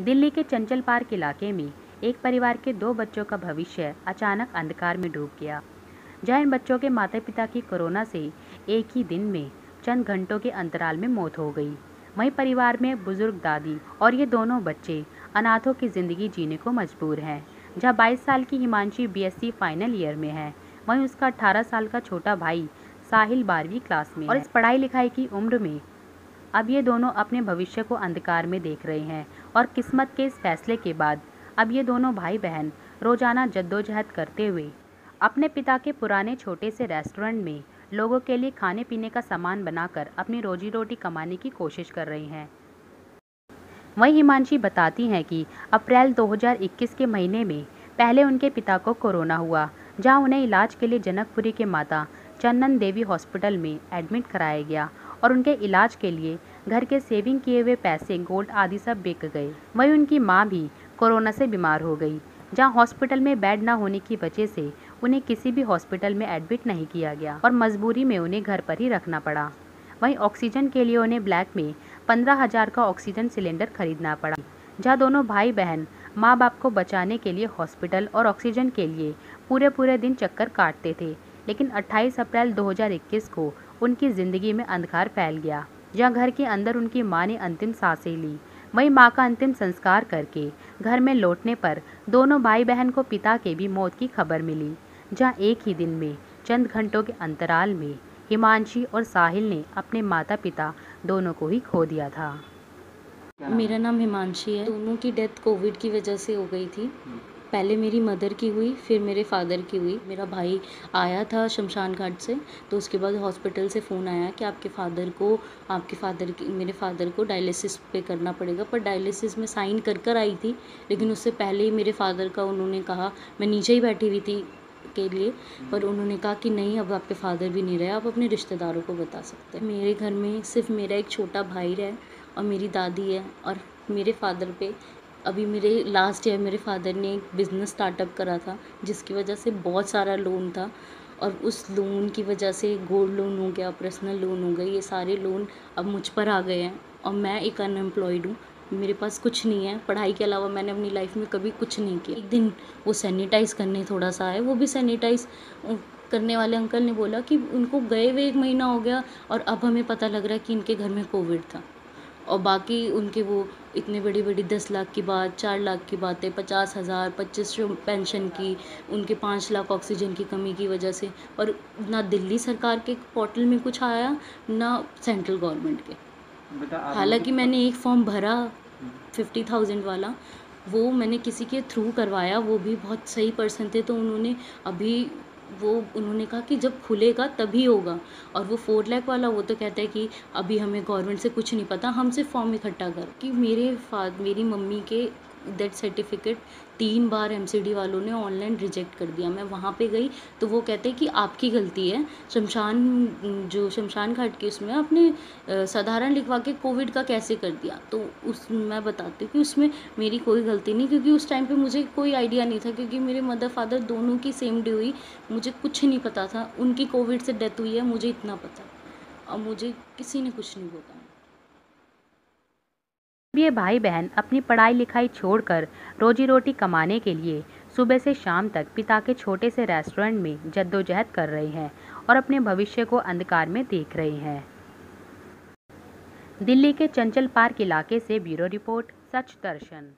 दिल्ली के चंचल पार्क इलाके में एक परिवार के 2 बच्चों का भविष्य अचानक अंधकार में डूब गया। जहां इन बच्चों के माता पिता की कोरोना से एक ही दिन में चंद घंटों के अंतराल में मौत हो गई, वहीं परिवार में बुजुर्ग दादी और ये दोनों बच्चे अनाथों की जिंदगी जीने को मजबूर हैं। जहां 22 साल की हिमांशी बीएससी फाइनल ईयर में है, वहीं उसका 18 साल का छोटा भाई साहिल 12वीं क्लास में है। और इस पढ़ाई लिखाई की उम्र में अब ये दोनों अपने भविष्य को अंधकार में देख रहे हैं और किस्मत के इस फैसले के बाद अब ये दोनों भाई बहन रोजाना जद्दोजहद करते हुए अपने पिता के पुराने छोटे से रेस्टोरेंट में लोगों के लिए खाने पीने का सामान बनाकर अपनी रोजी रोटी कमाने की कोशिश कर रही हैं। वहीं हिमांशी बताती हैं कि अप्रैल 2021 के महीने में पहले उनके पिता को कोरोना हुआ, जहां उन्हें इलाज के लिए जनकपुरी के माता चंदन देवी हॉस्पिटल में एडमिट कराया गया और उनके इलाज के लिए घर के सेविंग किए हुए पैसे, गोल्ड आदि सब बिक गए। वहीं उनकी मां भी कोरोना से बीमार हो गई, जहां हॉस्पिटल में बेड न होने की वजह से उन्हें किसी भी हॉस्पिटल में एडमिट नहीं किया गया और मजबूरी में उन्हें घर पर ही रखना पड़ा। वहीं ऑक्सीजन के लिए उन्हें ब्लैक में 15,000 का ऑक्सीजन सिलेंडर खरीदना पड़ा। जहां दोनों भाई बहन माँ बाप को बचाने के लिए हॉस्पिटल और ऑक्सीजन के लिए पूरे दिन चक्कर काटते थे, लेकिन 28 अप्रैल 2021 को उनकी ज़िंदगी में अंधकार फैल गया। जहां घर के अंदर उनकी मां ने अंतिम सांसें ली, वहीं मां का अंतिम संस्कार करके घर में लौटने पर दोनों भाई बहन को पिता के भी मौत की खबर मिली। जहां एक ही दिन में चंद घंटों के अंतराल में हिमांशी और साहिल ने अपने माता पिता दोनों को ही खो दिया था। मेरा नाम हिमांशी है। दोनों की डेथ कोविड की वजह से हो गई थी। पहले मेरी मदर की हुई, फिर मेरे फादर की हुई। मेरा भाई आया था शमशान घाट से, तो उसके बाद हॉस्पिटल से फ़ोन आया कि मेरे फादर को डायलिसिस पे करना पड़ेगा। पर डायलिसिस में साइन कर आई थी, लेकिन उससे पहले ही मेरे फादर का उन्होंने कहा, मैं नीचे ही बैठी हुई थी के लिए, पर उन्होंने कहा कि नहीं, अब आपके फादर भी नहीं रहे, आप अपने रिश्तेदारों को बता सकते हैं। मेरे घर में सिर्फ मेरा एक छोटा भाई है और मेरी दादी है। और मेरे फादर पे अभी मेरे लास्ट ईयर मेरे फादर ने एक बिज़नेस स्टार्टअप करा था, जिसकी वजह से बहुत सारा लोन था और उस लोन की वजह से गोल्ड लोन हो गया, पर्सनल लोन हो गए, ये सारे लोन अब मुझ पर आ गए हैं और मैं एक अनएम्प्लॉयड हूँ। मेरे पास कुछ नहीं है, पढ़ाई के अलावा मैंने अपनी लाइफ में कभी कुछ नहीं किया। एक दिन वो सैनिटाइज़ करने थोड़ा सा आए, वो भी सैनिटाइज़ करने वाले अंकल ने बोला कि उनको गए हुए 1 महीना हो गया और अब हमें पता लग रहा है कि इनके घर में कोविड था। और बाकी उनके वो इतने बड़ी 10 लाख की बात, 4 लाख की बातें, 50,000, 2500 पेंशन की, उनके 5 लाख ऑक्सीजन की कमी की वजह से। और ना दिल्ली सरकार के पोर्टल में कुछ आया, ना सेंट्रल गवर्नमेंट के। हालांकि मैंने एक फॉर्म भरा 50,000 वाला, वो मैंने किसी के थ्रू करवाया, वो भी बहुत सही पर्सन थे, तो उन्होंने कहा कि जब खुलेगा तभी होगा। और वो 4 लाख वाला, वो तो कहता है कि अभी हमें गवर्नमेंट से कुछ नहीं पता, हम सिर्फ फॉर्म इकट्ठा कर। कि मेरी मम्मी के डेथ सर्टिफिकेट 3 बार एमसीडी वालों ने ऑनलाइन रिजेक्ट कर दिया। मैं वहाँ पे गई तो वो कहते हैं कि आपकी गलती है, शमशान घाट की उसमें आपने साधारण लिखवा के कोविड का कैसे कर दिया। तो मैं बताती हूँ कि उसमें मेरी कोई गलती नहीं, क्योंकि उस टाइम पे मुझे कोई आइडिया नहीं था, क्योंकि मेरे मदर फादर दोनों की सेम डे हुई, मुझे कुछ नहीं पता था। उनकी कोविड से डेथ हुई है, मुझे इतना पता, और मुझे किसी ने कुछ नहीं बोला। ये भाई बहन अपनी पढ़ाई लिखाई छोड़कर रोजी रोटी कमाने के लिए सुबह से शाम तक पिता के छोटे से रेस्टोरेंट में जद्दोजहद कर रहे हैं और अपने भविष्य को अंधकार में देख रहे हैं। दिल्ली के चंचल पार्क इलाके से ब्यूरो रिपोर्ट, सच दर्शन।